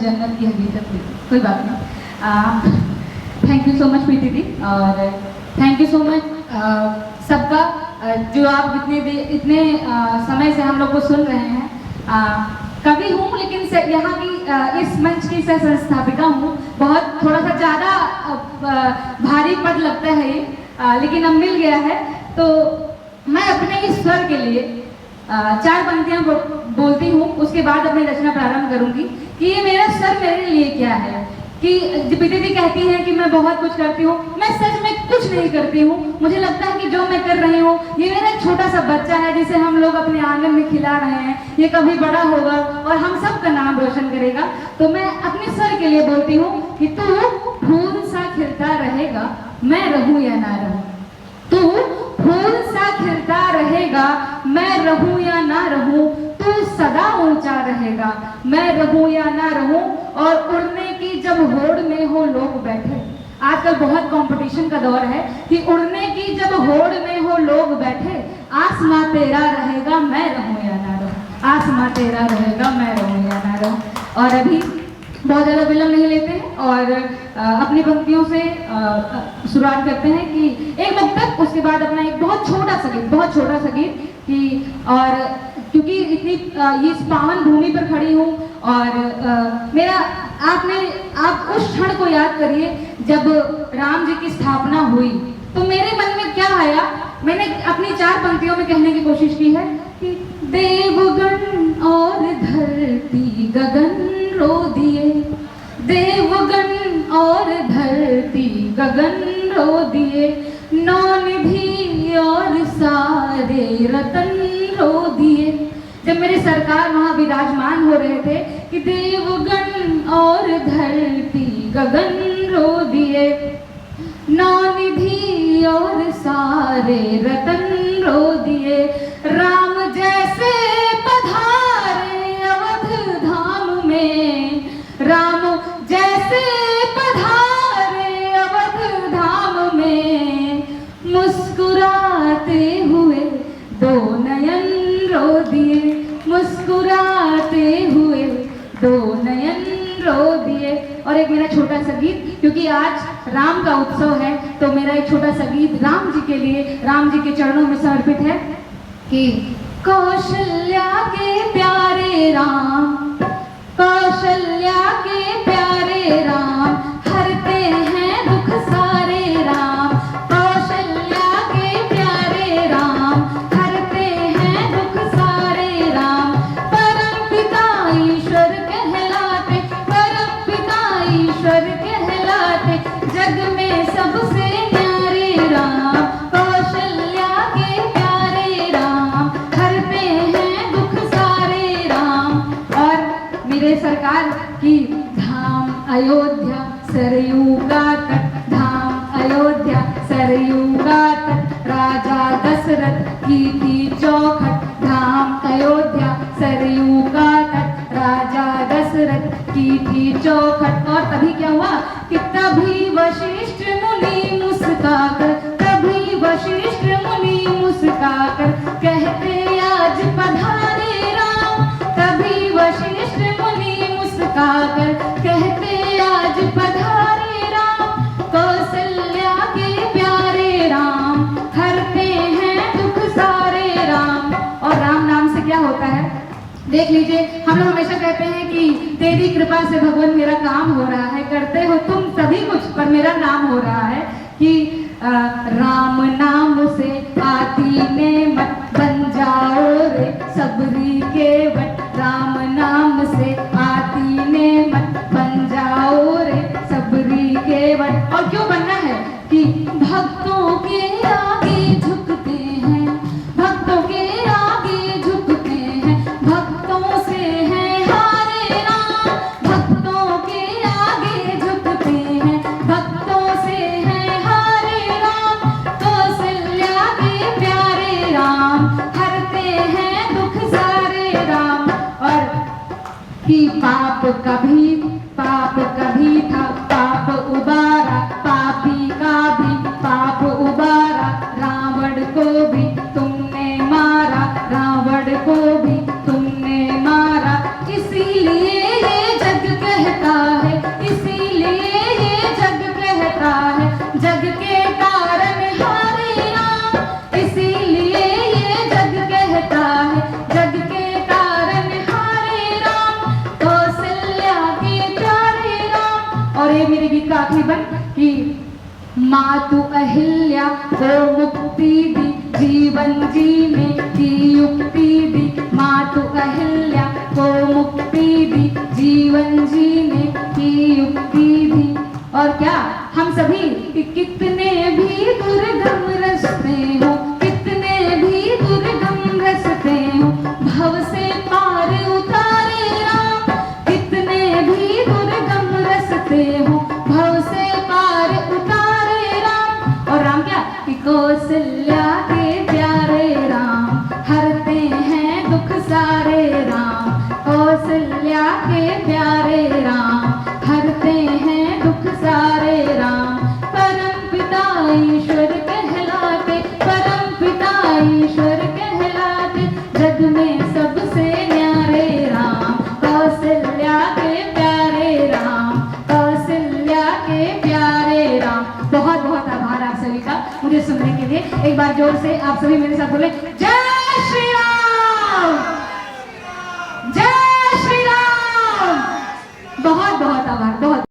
जन्नत की हकीकत हुई, कोई बात नहीं। थैंक यू सो मच प्रीति दी, और थैंक यू सो मच सबका जो आप इतने समय से हम लोग को सुन रहे हैं। कवि हूँ लेकिन यहाँ की इस मंच की सह संस्थापिका हूँ। बहुत थोड़ा सा ज़्यादा भारी पद लगता है ये, लेकिन अब मिल गया है। तो मैं अपने इस स्वर के लिए 4 पंक्तियाँ बोलती हूँ, उसके बाद अपनी रचना प्रारंभ करूँगी कि ये मेरा स्वर मेरे लिए क्या है। कि प्रीति दी कहती हैं कि मैं बहुत कुछ करती हूँ, मैं सच में कुछ नहीं करती हूँ। मुझे लगता है कि जो मैं कर रही हूँ ये मेरा एक छोटा सा बच्चा है जिसे हम लोग अपने आंगन में खिला रहे हैं। ये कभी बड़ा होगा और हम सब का नाम रोशन करेगा। तो मैं अपने स्वर के लिए बोलती हूँ कि तू फूल सा खिलता रहेगा, मैं रहूँ या ना रहूँ। तू फूल सा खिलता रहेगा, मैं रहूं या ना रहूं। तू सदा ऊंचा रहेगा, मैं रहूं या ना रहूं। और उड़ने की जब होड़ में हो लोग बैठे, आजकल बहुत कंपटीशन का दौर है, कि उड़ने की जब होड़ में हो लोग बैठे, आसमां तेरा रहेगा, मैं रहूं या ना रहूं। आसमां तेरा रहेगा, मैं रहूं या ना रहूं। और अभी बहुत ज़्यादा विलम्ब नहीं लेते हैं और अपनी पंक्तियों से शुरुआत करते हैं कि एक मुक्तक, उसके बाद अपना एक बहुत छोटा सा गीत कि, और क्योंकि इतनी इस पावन भूमि पर खड़ी हूँ और मेरा आप उस क्षण को याद करिए जब राम जी की स्थापना हुई, तो मेरे मन में क्या आया, मैंने अपनी 4 पंक्तियों में कहने की कोशिश की है कि देवगण और धरती गगन रो दिए, देवगण और धरती गगन रो दिए, नौनिधि और सारे रतन रो दिए। जब मेरे सरकार वहाँ विराजमान हो रहे थे कि देवगण और धरती गगन रो दिए, नौनिधि और सारे रतन रो दिए, राम जैसे पधारे अवध धाम में, राम जैसे पधारे अवध धाम में, मुस्कुराते हुए 2 नयन रो दिए, मुस्कुराते हुए 2 नयन रो दिए। और एक मेरा छोटा सा गीत, क्योंकि आज राम का उत्सव है, तो मेरा एक छोटा सा गीत राम जी के लिए, राम जी के चरणों में समर्पित है कि कौशल्या के प्यारे राम, कौशल्या के प्यारे राम, हरते हैं दुख सारे राम। कौशल्या के प्यारे राम, हरते हैं दुख सारे राम। परम पिता ईश्वर कहलाते, परम पिता ईश्वर कहलाते, जग में सबसे न्यारे राम। कौशल्या के प्यारे राम, हरते हैं दुख सारे राम। और मेरे सरकार की धाम अयोध्या सरयू का तट, धाम अयोध्या सरयू का तट, राजा दशरथ की थी चौखट, धाम अयोध्या सरयू का तट, राजा दशरथ की थी चौखट। और तभी क्या हुआ कि तभी वशिष्ठ मुनि मुस्काकर, तभी वशिष्ठ मुनि मुस्काकर कहते आज पधारे राम। तभी वशिष्ठ मुनि मुस्काकर कहते आज पधारे राम। कौशल्या के प्यारे राम, हरते हैं दुख सारे राम। और राम नाम से क्या होता है देख लीजिए, हम लोग हमेशा कहते हैं कि तेरी कृपा से भगवान मेरा काम हो रहा है, करते हो तुम सभी कुछ पर मेरा नाम हो रहा है। कि राम नाम से आती नेमत, बन जाओ रे सबरी के वट। राम नाम से आती नेमत, बन जाओ रे सबरी के वट। और क्यों बनना है कि भक्तों के आगे झुकते हैं, भक्तों के आगे झुकते हैं, भक्तों से हैं हारे राम। भक्तों के आगे झुकते हैं, भक्तों से हैं हारे राम। कौशल्या के प्यारे राम, हरते हैं दुख सारे राम। और कि पाप कभी था, पाप उबारा, पापी का भी पाप उबारा। रावण को भी तुमने मारा, रावण को भी तुमने मारा। इसीलिए ये जग कहता और ये मेरे गीत का आखिरी बन कि मातु अहिल्या को मुक्ति दी, जीवन जीने की युक्ति दी। मातु अहिल्या को मुक्ति दी, जीवन जीने की युक्ति दी। और क्या हम सभी कि कितने भी दुर्गम रास्ते हो, कितने भी दुर्गम रास्ते हो, भव से पार उतारे राम। कितने भी दुर्गम रास्ते हो, भव से पार उतारे राम। और राम क्या कि कौशल्या के प्यारे राम, हरते हैं दुख सारे राम। कौशल्या के प्यारे राम, हरते हैं दुख सारे राम। परम पिता ईश्वर कहलाते, परम पिता ईश्वर कहलाते, जग में सबसे न्यारे राम। कौशल्या के प्यारे राम, कौशल्या के प्यारे राम। बहुत बहुत आभार आप सभी का मुझे सुनने के लिए। एक बार जोर से आप सभी मेरे साथ बोले जय